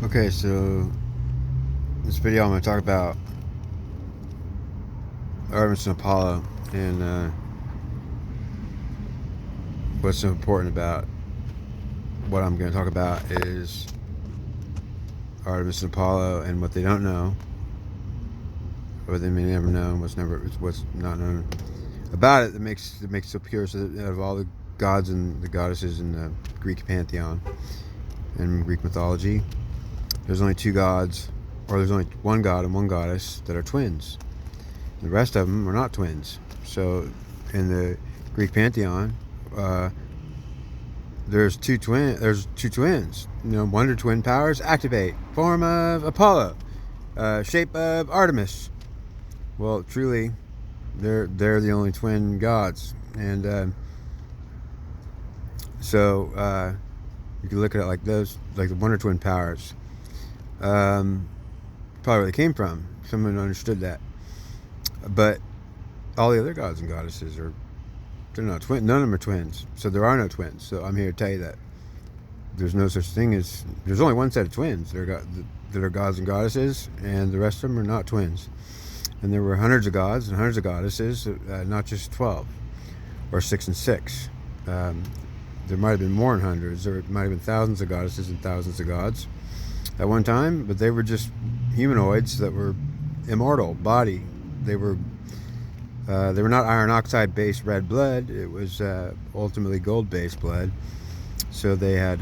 Okay, so in this video I'm going to talk about Artemis and Apollo and what's so important about what I'm going to talk about is Artemis and Apollo and what they don't know, or they may never know, and what's not known about it that makes it so pure. So that out of all the gods and the goddesses in the Greek pantheon and Greek mythology, there's only two gods, or there's only one god and one goddess that are twins. The rest of them are not twins. So in the Greek pantheon, there's two twins. Wonder twin powers activate. Form of Apollo, shape of Artemis. Well, truly, they're the only twin gods, and so you can look at it like those, like the Wonder Twin powers. Probably where they came from. Someone understood that. But all the other gods and goddesses they're not twins. None of them are twins. So there are no twins. So I'm here to tell you that there's no such thing as, there's only one set of twins that are gods and goddesses, and the rest of them are not twins. And there were hundreds of gods and hundreds of goddesses, not just 12 or 6 and 6. There might have been more than hundreds. There might have been thousands of goddesses and thousands of gods at one time, but they were just humanoids that were immortal body. They were not iron oxide based red blood. It was ultimately gold based blood. So they had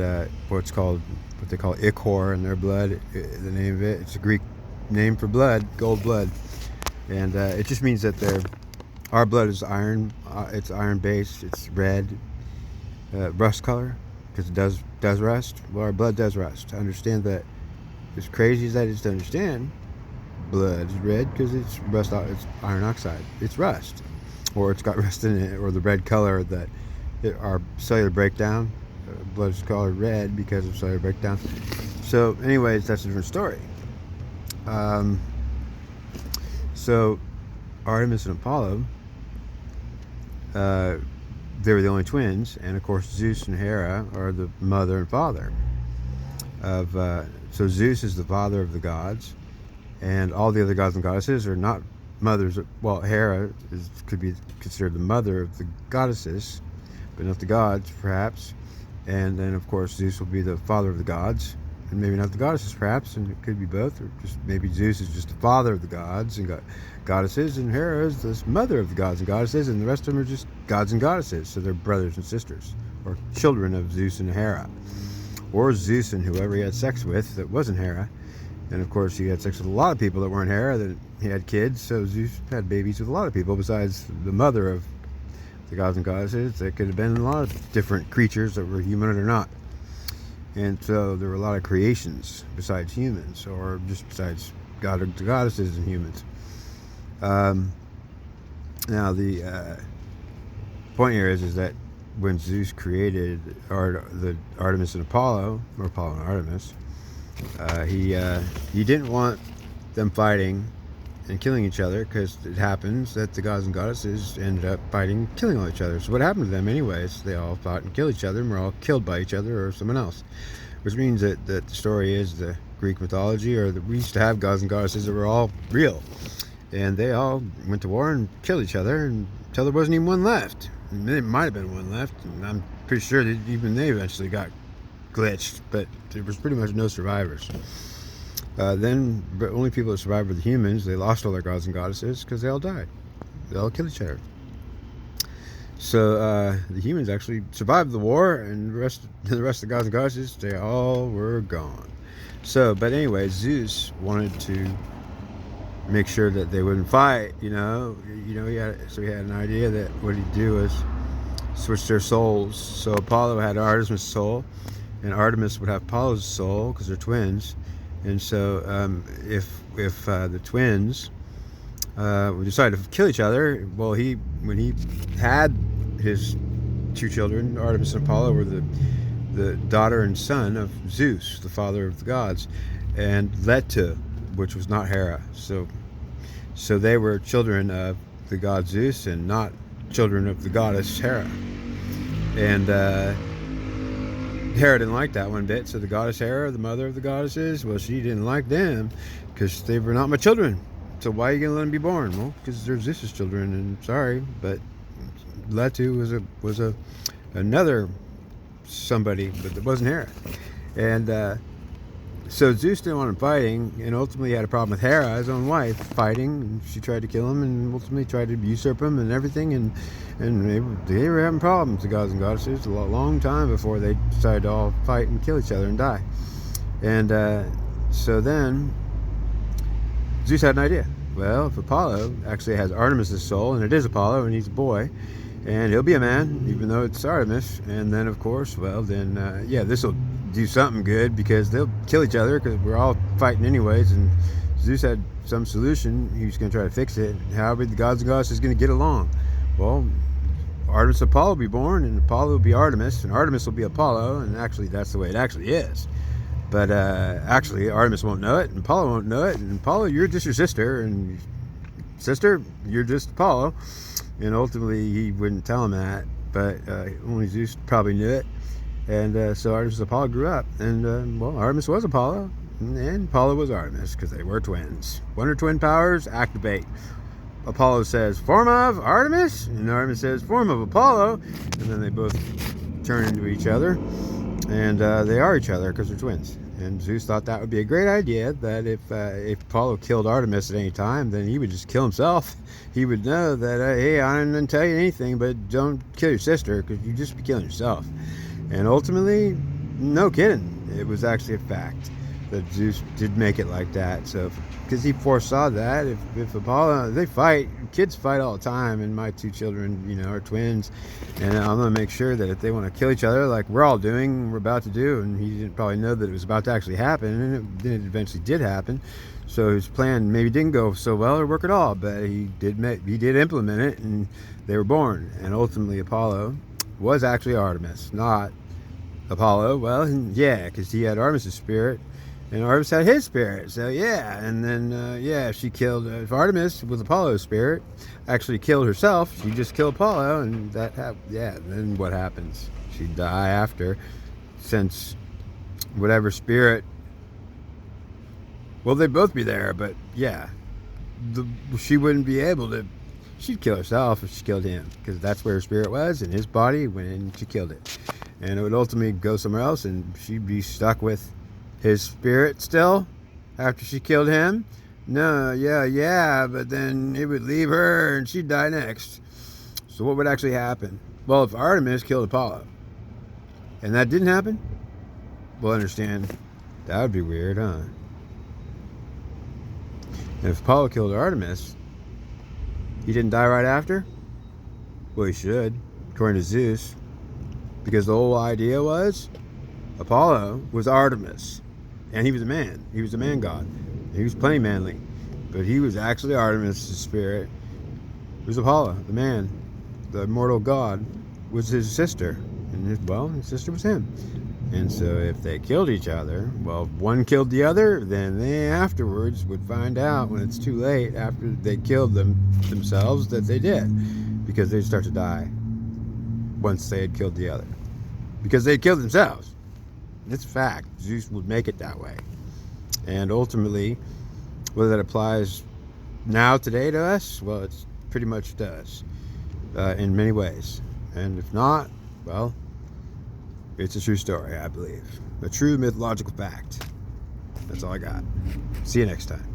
what they call ichor in their blood. The name of it's a Greek name for blood, gold blood, and it just means that our blood is iron. It's iron based. It's red, rust color, because it does rust. Well, our blood does rust. Understand that. As crazy as that is to understand, blood is red because it's rust. It's iron oxide. It's rust, or it's got rust in it, or the red color that our cellular breakdown. Blood is colored red because of cellular breakdown. So, anyways, that's a different story. So Artemis and Apollo, they were the only twins, and of course Zeus and Hera are the mother and father of. So Zeus is the father of the gods, and all the other gods and goddesses are not mothers. Well, Hera could be considered the mother of the goddesses, but not the gods, perhaps. And then, of course, Zeus will be the father of the gods, and maybe not the goddesses, perhaps, and it could be both, or just maybe Zeus is just the father of the gods and goddesses, and Hera is the mother of the gods and goddesses, and the rest of them are just gods and goddesses, so they're brothers and sisters, or children of Zeus and Hera. Or Zeus and whoever he had sex with that wasn't Hera. And of course he had sex with a lot of people that weren't Hera, that he had kids, so Zeus had babies with a lot of people besides the mother of the gods and goddesses. That could have been a lot of different creatures that were human or not. And so there were a lot of creations besides humans, or just besides goddesses and humans. Now the point here is that when Zeus created the Artemis and Apollo, or Apollo and Artemis, he didn't want them fighting and killing each other, because it happens that the gods and goddesses ended up fighting and killing all each other. So what happened to them anyways? They all fought and killed each other, and were all killed by each other or someone else. Which means that the story is the Greek mythology, or that we used to have gods and goddesses that were all real. And they all went to war and killed each other until there wasn't even one left. And there might have been one left, and I'm pretty sure that even they eventually got glitched, but there was pretty much no survivors. Then the only people that survived were the humans. They lost all their gods and goddesses because they all died. They all killed each other. So the humans actually survived the war, and the rest of the gods and goddesses, they all were gone. So, but anyway, Zeus wanted to make sure that they wouldn't fight. He had an idea that what he'd do was switch their souls. So Apollo had Artemis' soul, and Artemis would have Apollo's soul because they're twins. And so if the twins would decide to kill each other, well, when he had his two children, Artemis and Apollo, were the daughter and son of Zeus, the father of the gods, and Leto, which was not Hera. So they were children of the god Zeus and not children of the goddess Hera. And Hera didn't like that one bit, so the goddess Hera, the mother of the goddesses, well, she didn't like them because they were not my children. So why are you gonna let them be born? Well, because they're Zeus's children, and sorry, but Leto was another somebody, but it wasn't Hera. And so Zeus didn't want him fighting, and ultimately had a problem with Hera, his own wife, fighting. And she tried to kill him, and ultimately tried to usurp him and everything. And they were having problems, the gods and goddesses, a long time before they decided to all fight and kill each other and die. And so then Zeus had an idea. Well, if Apollo actually has Artemis' soul, and it is Apollo, and he's a boy, and he'll be a man, even though it's Artemis. And then, of course, well, then, yeah, this will do something good because they'll kill each other because we're all fighting anyways. And Zeus had some solution. He was going to try to fix it. However, the gods and goddesses going to get along. Well, Artemis and Apollo will be born, and Apollo will be Artemis, and Artemis will be Apollo. And actually, that's the way it actually is. But actually, Artemis won't know it, and Apollo won't know it. And Apollo, you're just your sister, and sister, you're just Apollo. And ultimately, he wouldn't tell him that, but only Zeus probably knew it. And so Artemis and Apollo grew up. And, well, Artemis was Apollo, and Apollo was Artemis, because they were twins. Wonder Twin powers, activate. Apollo says, form of Artemis, and Artemis says, form of Apollo. And then they both turn into each other, and they are each other because they're twins. And Zeus thought that would be a great idea, that if Apollo killed Artemis at any time, then he would just kill himself. He would know that, hey, I didn't tell you anything, but don't kill your sister, because you'd just be killing yourself. And ultimately, no kidding, it was actually a fact that Zeus did make it like that. So, because he foresaw that if Apollo, they fight, kids fight all the time, and my two children, you know, are twins, and I'm going to make sure that if they want to kill each other, like we're all doing, we're about to do, and he didn't probably know that it was about to actually happen, and it eventually did happen. So his plan maybe didn't go so well or work at all, but he did implement it, and they were born. And ultimately, Apollo was actually Artemis, not Apollo. Well, yeah, because he had Artemis' spirit, and Artemis had his spirit. So yeah, and then yeah, she killed. If Artemis with Apollo's spirit actually killed herself, she just killed Apollo, and that yeah. Then what happens? She'd die after, since whatever spirit. Well, they'd both be there, but yeah, she wouldn't be able to. She'd kill herself if she killed him, because that's where her spirit was in his body when she killed it. And it would ultimately go somewhere else, and she'd be stuck with his spirit still after she killed him. No, yeah, but then it would leave her, and she'd die next. So what would actually happen? Well, if Artemis killed Apollo, and that didn't happen, well, understand, that would be weird, huh? And if Apollo killed Artemis, he didn't die right after? Well, he should, according to Zeus. Because the whole idea was Apollo was Artemis. And he was a man. He was a man god. He was plenty manly. But he was actually Artemis' spirit. It was Apollo, the man, the immortal god, was his sister. And his sister was him. And so if they killed each other, well, if one killed the other, then they afterwards would find out when it's too late, after they killed themselves, that they did. Because they'd start to die once they had killed the other. Because they'd killed themselves. It's a fact. Zeus would make it that way. And ultimately, whether that applies now, today, to us, well, it pretty much does. In many ways. And if not, well, it's a true story, I believe. A true mythological fact. That's all I got. See you next time.